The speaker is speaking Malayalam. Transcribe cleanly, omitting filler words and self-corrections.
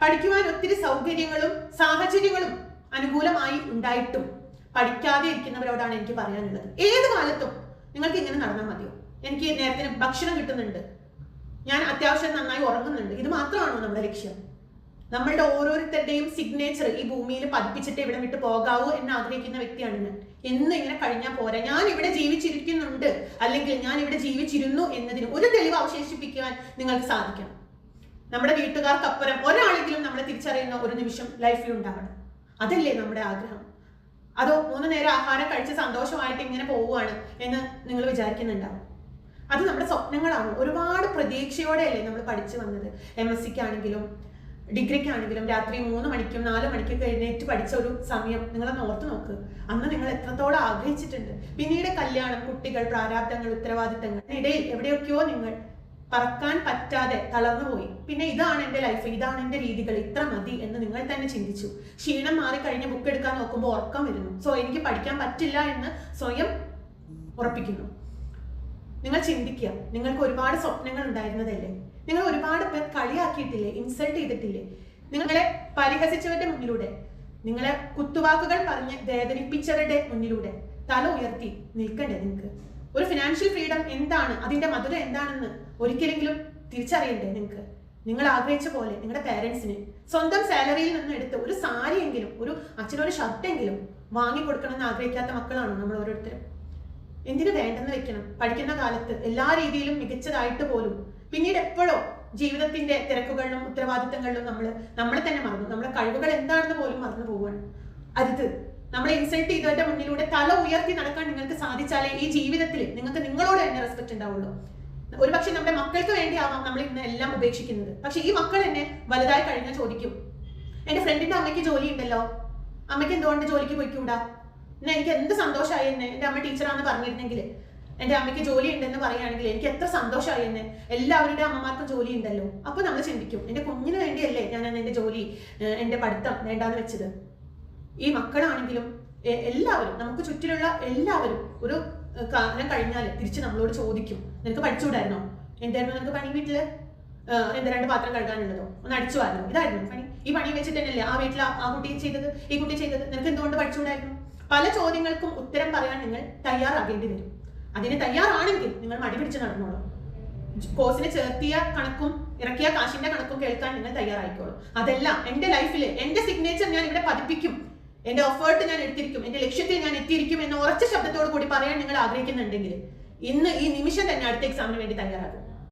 പഠിക്കുവാൻ ഒത്തിരി സൗകര്യങ്ങളും സാഹചര്യങ്ങളും അനുകൂലമായി ഉണ്ടായിട്ടും പഠിക്കാതെ ഇരിക്കുന്നവരോടാണ് എനിക്ക് പറയാനുള്ളത്. ഏത് കാലത്തും നിങ്ങൾക്ക് ഇങ്ങനെ നടന്നാൽ മതിയോ? എനിക്ക് നേരത്തിന് ഭക്ഷണം കിട്ടുന്നുണ്ട്, ഞാൻ അത്യാവശ്യം നന്നായി ഉറങ്ങുന്നുണ്ട്, ഇത് മാത്രമാണോ നമ്മുടെ ലക്ഷ്യം? നമ്മളുടെ ഓരോരുത്തരുടെയും സിഗ്നേച്ചർ ഈ ഭൂമിയിൽ പതിപ്പിച്ചിട്ട് ഇവിടെ വിട്ട് പോകാവൂ എന്ന് ആഗ്രഹിക്കുന്ന വ്യക്തിയാണ് ഞാൻ. എന്ന് ഇങ്ങനെ കഴിഞ്ഞാൽ പോരാ, ഞാൻ ഇവിടെ ജീവിച്ചിരിക്കുന്നുണ്ട് അല്ലെങ്കിൽ ഞാൻ ഇവിടെ ജീവിച്ചിരുന്നു എന്നതിന് ഒരു തെളിവ് അവശേഷിപ്പിക്കാൻ നിങ്ങൾക്ക് സാധിക്കണം. നമ്മുടെ വീട്ടുകാർക്കപ്പുറം ഒരാളെങ്കിലും നമ്മളെ തിരിച്ചറിയുന്ന ഒരു നിമിഷം ലൈഫിൽ ഉണ്ടാവണം. അതല്ലേ നമ്മുടെ ആഗ്രഹം? അതോ 3 നേരം ആഹാരം കഴിച്ച് സന്തോഷമായിട്ട് ഇങ്ങനെ പോവുകയാണ് എന്ന് നിങ്ങൾ വിചാരിക്കുന്നുണ്ടാവും? അത് നമ്മുടെ സ്വപ്നങ്ങളാണ്. ഒരുപാട് പ്രതീക്ഷയോടെയല്ലേ നമ്മൾ പഠിച്ചു വന്നത്. MSc-ക്കാണെങ്കിലും ഡിഗ്രിക്കാണെങ്കിലും രാത്രി 3 മണിക്കും 4 മണിക്കൊക്കെ എഴുന്നേറ്റ് പഠിച്ച ഒരു സമയം നിങ്ങളൊന്ന് ഓർത്ത് നോക്ക്. അന്ന് നിങ്ങൾ എത്രത്തോളം ആഗ്രഹിച്ചിട്ടുണ്ട്. പിന്നീട് കല്യാണം, കുട്ടികൾ, പ്രാരാബ്ദങ്ങൾ, ഉത്തരവാദിത്തങ്ങൾ, ഇടയിൽ എവിടെയൊക്കെയോ നിങ്ങൾ പറക്കാൻ പറ്റാതെ തളർന്നു പോയി. പിന്നെ ഇതാണ് എൻ്റെ ലൈഫ്, ഇതാണ് എൻ്റെ രീതികൾ, ഇത്ര മതി എന്ന് നിങ്ങൾ തന്നെ ചിന്തിച്ചു. ക്ഷീണം മാറിക്കഴിഞ്ഞ് ബുക്ക് എടുക്കാൻ നോക്കുമ്പോൾ ഉറക്കം വരുന്നു. സോ എനിക്ക് പഠിക്കാൻ പറ്റില്ല എന്ന് സ്വയം ഉറപ്പിക്കുന്നു. നിങ്ങൾ ചിന്തിക്കുക, നിങ്ങൾക്ക് ഒരുപാട് സ്വപ്നങ്ങൾ ഉണ്ടായിരുന്നതല്ലേ? നിങ്ങൾ ഒരുപാട് പേർ കളിയാക്കിയിട്ടില്ലേ? ഇൻസൾട്ട് ചെയ്തിട്ടില്ലേ? നിങ്ങളെ പരിഹസിച്ചവരുടെ മുന്നിലൂടെ, നിങ്ങളെ കുത്തുവാക്കുകൾ പറഞ്ഞ് വേദനിപ്പിച്ചവരുടെ മുന്നിലൂടെ തല ഉയർത്തി നിൽക്കണ്ടേ നിങ്ങൾക്ക്? ഒരു ഫിനാൻഷ്യൽ ഫ്രീഡം എന്താണ്, അതിന്റെ മധുരം എന്താണെന്ന് ഒരിക്കലെങ്കിലും തിരിച്ചറിയണ്ടേ നിങ്ങൾക്ക്? നിങ്ങൾ ആഗ്രഹിച്ച പോലെ നിങ്ങളുടെ പേരൻസിന് സ്വന്തം സാലറിയിൽ നിന്ന് എടുത്ത് ഒരു സാരിയെങ്കിലും, ഒരു അച്ഛനൊരു ഷർട്ടെങ്കിലും വാങ്ങിക്കൊടുക്കണം എന്ന് ആഗ്രഹിക്കാത്ത മക്കളാണോ നമ്മൾ ഓരോരുത്തരും? എന്തിനു വേണ്ടെന്ന് വെക്കണം? പഠിക്കുന്ന കാലത്ത് എല്ലാ രീതിയിലും മികച്ചതായിട്ട് പോലും പിന്നീട് എപ്പോഴോ ജീവിതത്തിന്റെ തിരക്കുകളിലും ഉത്തരവാദിത്തങ്ങളിലും നമ്മളെ തന്നെ മറന്നു. നമ്മളെ കഴിവുകൾ എന്താണെന്ന് പോലും മറന്നു പോവുകയാണ്. അത് നമ്മളെ ഇൻസൾട്ട് ചെയ്തവരുടെ മുന്നിലൂടെ തല ഉയർത്തി നടക്കാൻ നിങ്ങൾക്ക് സാധിച്ചാലേ ഈ ജീവിതത്തിൽ നിങ്ങൾക്ക് നിങ്ങളോട് തന്നെ റെസ്പെക്ട് ഉണ്ടാവുള്ളൂ. ഒരുപക്ഷെ നമ്മുടെ മക്കൾക്ക് വേണ്ടിയാവാം നമ്മൾ ഇന്ന് എല്ലാം ഉപേക്ഷിക്കുന്നത്. പക്ഷെ ഈ മക്കൾ എന്നെ വലുതായി കഴിഞ്ഞാൽ ചോദിക്കും, എന്റെ ഫ്രണ്ടിന്റെ അമ്മയ്ക്ക് ജോലി ഉണ്ടല്ലോ, അമ്മയ്ക്ക് എന്തുകൊണ്ട് ജോലിക്ക് പോയിക്കൂടാ? എന്നെ എനിക്ക് എന്ത് സന്തോഷമായി എന്നെ എൻ്റെ അമ്മ ടീച്ചറാണെന്ന് പറഞ്ഞിരുന്നെങ്കിൽ, എൻ്റെ അമ്മയ്ക്ക് ജോലി ഉണ്ടെന്ന് പറയുകയാണെങ്കിൽ എനിക്ക് എത്ര സന്തോഷമായി എന്നെ. എല്ലാവരുടെ അമ്മമാർക്കും ജോലി ഉണ്ടല്ലോ. അപ്പൊ നമ്മൾ ചിന്തിക്കും, എൻ്റെ കുഞ്ഞിന് വേണ്ടിയല്ലേ ഞാൻ എൻ്റെ ജോലി, എൻ്റെ പഠിത്തം വേണ്ടാന്ന് വെച്ചത്. ഈ മക്കളാണെങ്കിലും എല്ലാവരും, നമുക്ക് ചുറ്റിലുള്ള എല്ലാവരും ഒരു കാലം കഴിഞ്ഞാൽ തിരിച്ച് നമ്മളോട് ചോദിക്കും, നിനക്ക് പഠിച്ചുകൂടായിരുന്നോ? എന്തായിരുന്നു നിനക്ക് പണി വീട്ടില്? എന്താ 2 പാത്രം കഴുകാനുള്ളതോ? ഒന്ന് അടിച്ചു വാരുന്നോ? ഇതായിരുന്നു പണി. ഈ പണി വെച്ചിട്ട് തന്നെയല്ലേ ആ വീട്ടിൽ ആ കുട്ടി ചെയ്തത്, ഈ കുട്ടി ചെയ്തത്? നിനക്ക് എന്തുകൊണ്ട് പഠിച്ചുകൂടായിരുന്നു? പല ചോദ്യങ്ങൾക്കും ഉത്തരം പറയാൻ നിങ്ങൾ തയ്യാറാകേണ്ടി വരും. അതിന് തയ്യാറാണെങ്കിൽ നിങ്ങൾ മടി പിടിച്ച് നടന്നോളൂ. കോഴ്സിന് ചേർത്തിയ കണക്കും ഇറക്കിയ കാശിന്റെ കണക്കും കേൾക്കാൻ നിങ്ങൾ തയ്യാറായിക്കോളൂ. അതെല്ലാം എൻ്റെ ലൈഫിൽ എൻ്റെ സിഗ്നേച്ചർ ഞാൻ ഇവിടെ പതിപ്പിക്കും, എൻ്റെ എഫേർട്ട് ഞാൻ എടുത്തിരിക്കും, എൻ്റെ ലക്ഷ്യത്തിൽ ഞാൻ എത്തിയിരിക്കും എന്ന ഉറച്ച ശബ്ദത്തോട് കൂടി പറയാൻ നിങ്ങൾ ആഗ്രഹിക്കുന്നുണ്ടെങ്കിൽ ഇന്ന് ഈ നിമിഷം തന്നെ അടുത്ത എക്സാമിന് വേണ്ടി തയ്യാറാകും.